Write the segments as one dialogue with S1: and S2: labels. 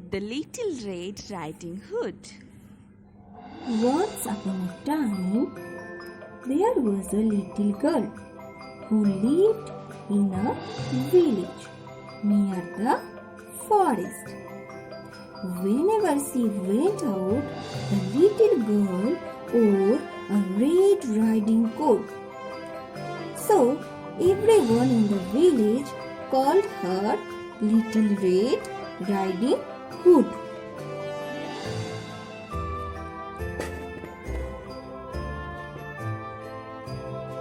S1: The Little Red Riding Hood.
S2: Once upon a time, there was a little girl who lived in a village near the forest. Whenever she went out, the little girl wore a red riding coat. So, everyone in the village called her Little Red Riding Hood.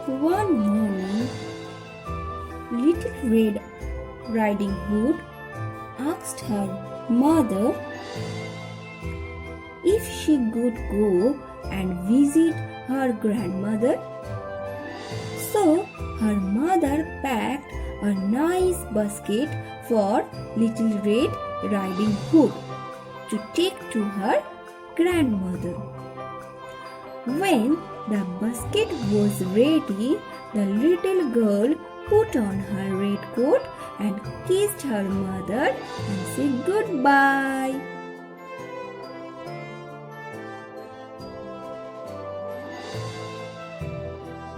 S2: One morning, Little Red Riding Hood asked her mother if she could go and visit her grandmother. So her mother packed a nice basket for Little Red Riding Hood to take to her grandmother. When the basket was ready, the little girl put on her red coat and kissed her mother and said goodbye.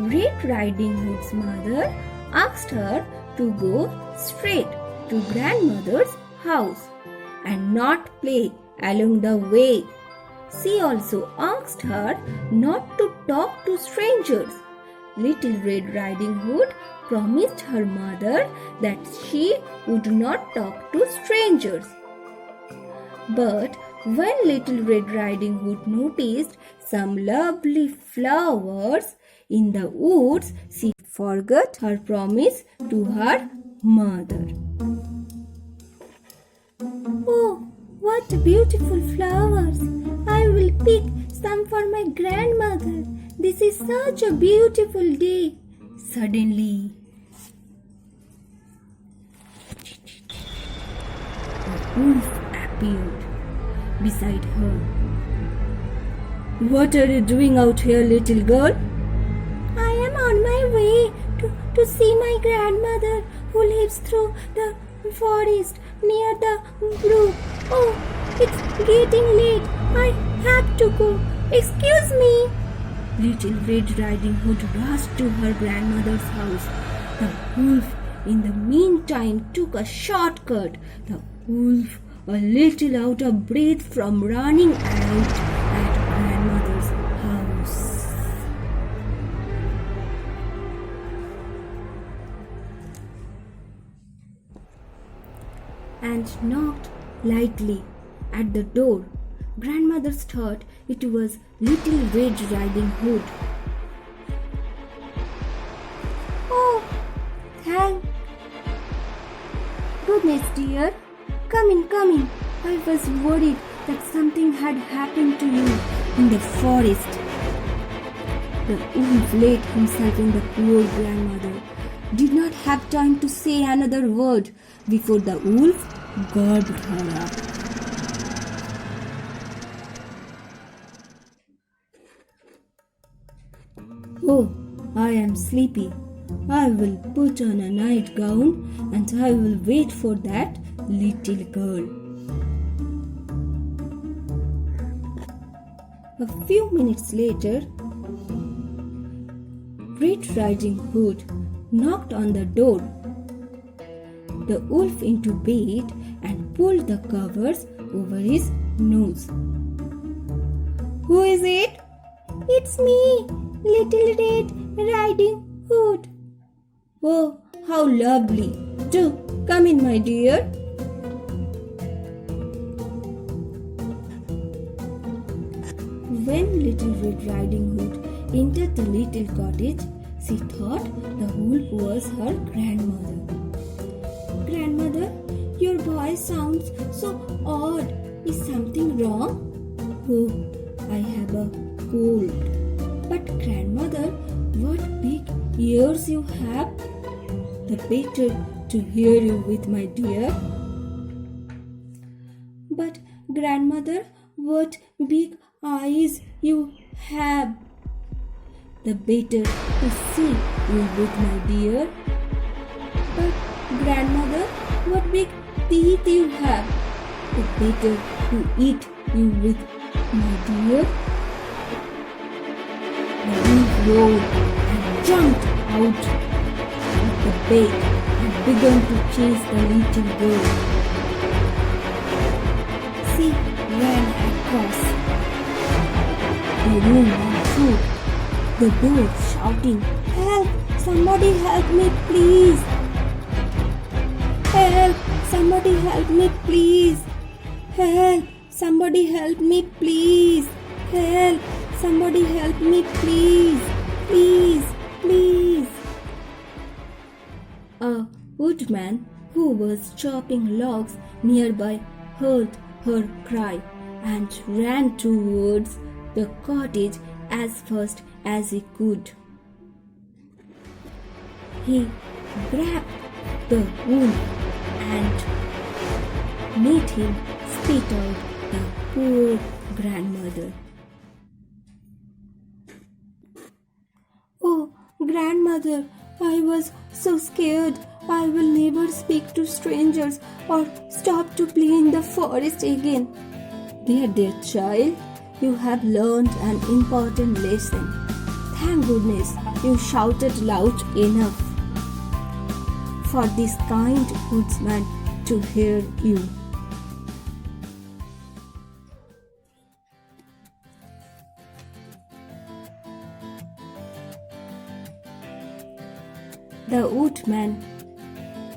S2: Red Riding Hood's mother asked her to go straight to grandmother's house and not play along the way. She also asked her not to talk to strangers. Little Red Riding Hood promised her mother that she would not talk to strangers. But when Little Red Riding Hood noticed some lovely flowers in the woods, she forgot her promise to her mother. Oh, what beautiful flowers! I will pick some for my grandmother. This is such a beautiful day. Suddenly, a wolf appeared beside her. What are you doing out here, little girl? I am on my way to see my grandmother who lives through the forest near the brook. Oh, it's getting late. I have to go. Excuse me. Little Red Riding Hood rushed to her grandmother's house. The wolf, in the meantime, took a shortcut. The wolf, a little out of breath from running out at grandmother's house. And knocked lightly at the door. Grandmother thought it was Little Red Riding Hood. Oh, thank goodness, dear. Come in. I was worried that something had happened to you in the forest. The wolf laid himself in the poor grandmother. Did not have time to say another word before the wolf gobbled her up. Oh, I am sleepy. I will put on a nightgown and I will wait for that little girl. A few minutes later, Red Riding Hood knocked on the door. The wolf into bed and pulled the covers over his nose. Who is it? It's me, Little Red Riding Hood. Oh, how lovely. Do come in, my dear. When Little Red Riding Hood entered the little cottage, she thought the wolf was her grandmother. Grandmother, your voice sounds so odd. Is something wrong? Oh, I have a cold. But grandmother, what big ears you have. The better to hear you with, my dear. But grandmother, what big eyes you have. The better to see you with, my dear. But grandmother, what big teeth you have. The better to eat you with, my dear. The wolf roared and jumped out of the bed and began to chase the little girl. She ran across the room and through the door shouting, "Help! Somebody help me, please! Help! Somebody help me, please! Help! Somebody help me, please! Help! Somebody help me, please! Please! Please!" A woodman who was chopping logs nearby heard her cry and ran towards the cottage as fast as he could. He grabbed the wolf and made him spit out the poor grandmother. "Oh, grandmother, I was so scared. I will never speak to strangers or stop to play in the forest again." Dear child, you have learned an important lesson. Thank goodness you shouted loud enough for this kind woodsman to hear you. The woodman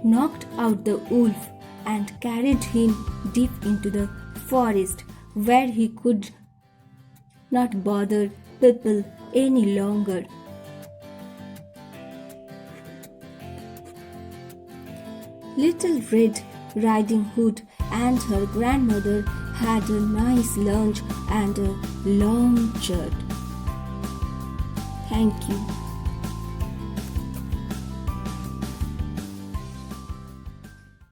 S2: knocked out the wolf and carried him deep into the forest where he could not bother people any longer. Little Red Riding Hood and her grandmother had a nice lunch and a long chat. Thank you.